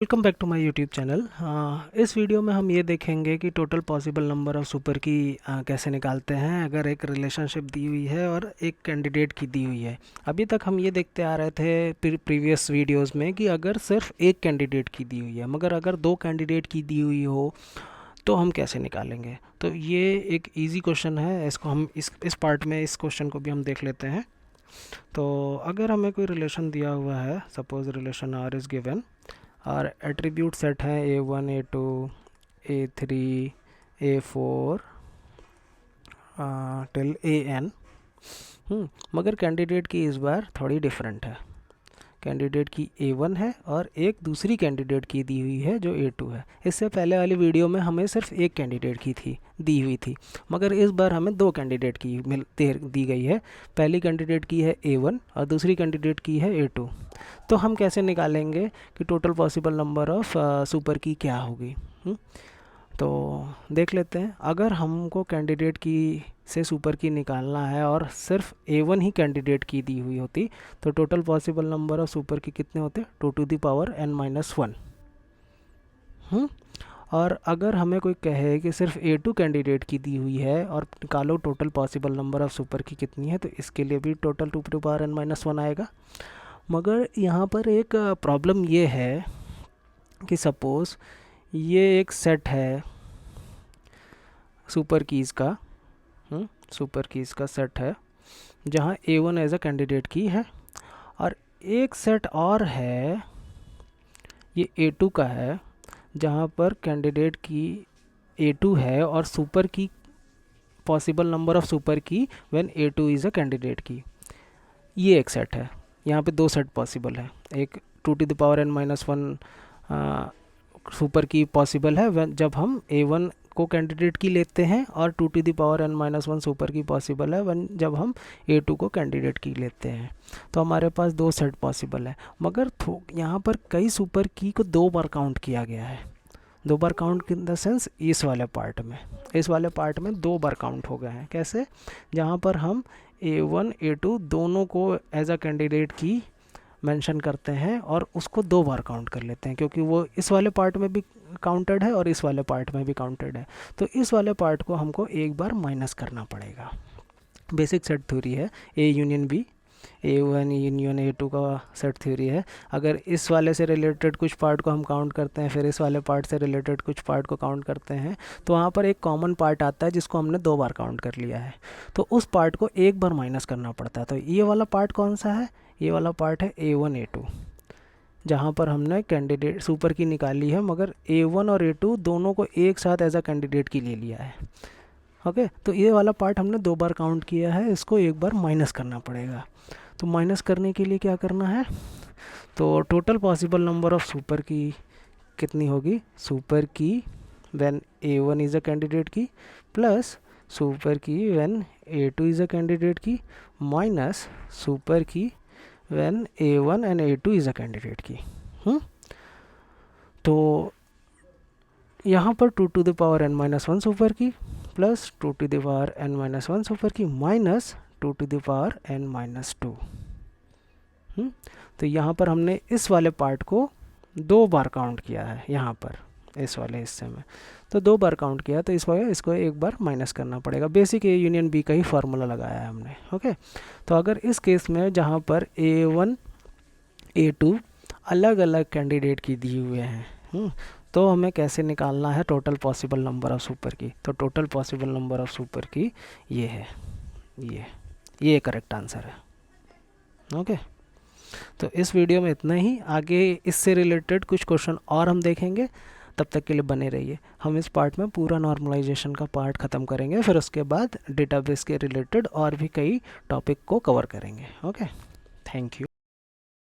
Welcome back to my YouTube channel. इस video में हम ये देखेंगे कि total possible number of super key कैसे निकालते हैं अगर एक रिलेशनशिप दी हुई है और एक कैंडिडेट की दी हुई है। अभी तक हम ये देखते आ रहे थे प्रीवियस वीडियोस में कि अगर सिर्फ एक कैंडिडेट की दी हुई है, मगर अगर दो कैंडिडेट की दी हुई हो तो हम कैसे निकालेंगे। तो ये एक इजी क्वेश्चन है, इसको हम इस पार्ट में इस क्वेश्चन को भी हम देख लेते हैं। तो अगर हमें कोई रिलेशन दिया हुआ है, suppose relation R is given और एट्रीब्यूट सेट हैं A1 A2 A3 A4 till AN। मगर कैंडिडेट की इस बार थोड़ी डिफरेंट है। कैंडिडेट की A1 है और एक दूसरी कैंडिडेट की दी हुई है जो A2 है। इससे पहले वाली वीडियो में हमें सिर्फ एक कैंडिडेट की थी दी हुई थी, मगर इस बार हमें दो कैंडिडेट की दी गई है। पहली कैंडिडेट की है A1 और दूसरी कैंडिडेट की है A2। तो हम कैसे निकालेंगे कि total possible number of super की क्या होगी। तो देख लेते हैं। अगर हमको कैंडिडेट की से सुपर की निकालना है और सिर्फ A1 ही कैंडिडेट की दी हुई होती तो total possible number of super की कितने होते, 2n-1। और अगर हमें कोई कहे कि सिर्फ A2 कैंडिडेट की दी हुई है और निकालो total possible number of super की कितनी है, तो इसके लिए भी टोटल 2n-1 आएगा। मगर यहाँ पर एक प्रॉब्लम ये है कि सपोज़ ये एक सेट है सुपर कीज़ का, सुपर कीज़ का सेट है जहाँ A1 एज अ कैंडिडेट की है, और एक सेट और है ये A2 का है जहाँ पर कैंडिडेट की A2 है और सुपर की पॉसिबल नंबर ऑफ सुपर की when A2 is a candidate की। ये एक सेट है। यहाँ पे दो सेट पॉसिबल है। एक 2n-1 सुपर की पॉसिबल है जब हम A1 को कैंडिडेट की लेते हैं, और 2n-1 सुपर की पॉसिबल है जब हम A2 को कैंडिडेट की लेते हैं। तो हमारे पास दो सेट पॉसिबल है, मगर यहाँ पर कई सुपर की को दो बार काउंट किया गया है। दो बार काउंट इन द सेंस इस वाले पार्ट में दो बार काउंट हो गए हैं। कैसे? जहाँ पर हम A1 A2 दोनों को एज अ कैंडिडेट की मेंशन करते हैं और उसको दो बार काउंट कर लेते हैं, क्योंकि वो इस वाले पार्ट में भी काउंटेड है और इस वाले पार्ट में भी काउंटेड है। तो इस वाले पार्ट को हमको एक बार माइनस करना पड़ेगा। बेसिक सेट थ्योरी है A union B, A1 union A2 का सेट थ्योरी है। अगर इस वाले से रिलेटेड कुछ पार्ट को हम काउंट करते हैं, फिर इस वाले पार्ट से रिलेटेड कुछ पार्ट को काउंट करते हैं, तो वहाँ पर एक कॉमन पार्ट आता है जिसको हमने दो बार काउंट कर लिया है, तो उस पार्ट को एक बार माइनस करना पड़ता है। तो ये वाला पार्ट कौन सा है? ये वाला पार्ट है A1 A2, जहाँ पर हमने कैंडिडेट सुपर की निकाली है, मगर A1 और A2 दोनों को एक साथ एज अ कैंडिडेट की ले लिया है। ओके, तो ये वाला पार्ट हमने दो बार काउंट किया है, इसको एक बार माइनस करना पड़ेगा। तो माइनस करने के लिए क्या करना है, तो total possible number of super की कितनी होगी, सुपर की when A1 is a candidate की प्लस सुपर की when A2 is a candidate की माइनस सुपर की when A1 and A2 is a candidate की। तो यहाँ पर 2n-1 सुपर की प्लस 2n-1 सुपर की माइनस 2n-2। तो यहाँ पर हमने इस वाले पार्ट को दो बार काउंट किया है, यहाँ पर इस वाले हिस्से में तो दो बार काउंट किया, तो इस वजह इसको एक बार माइनस करना पड़ेगा। बेसिक A यूनियन B का ही फार्मूला लगाया है हमने। ओके, तो अगर इस केस में जहाँ पर A1 A2 अलग अलग कैंडिडेट की दी हुए हैं, तो हमें कैसे निकालना है total possible number of super की। तो total possible number of super की ये है, ये करेक्ट आंसर है। ओके, तो इस वीडियो में इतना ही। आगे इससे रिलेटेड कुछ क्वेश्चन और हम देखेंगे, तब तक के लिए बने रहिए। हम इस पार्ट में पूरा नॉर्मलाइजेशन का पार्ट ख़त्म करेंगे, फिर उसके बाद डेटाबेस के रिलेटेड और भी कई टॉपिक को कवर करेंगे। Okay, thank you.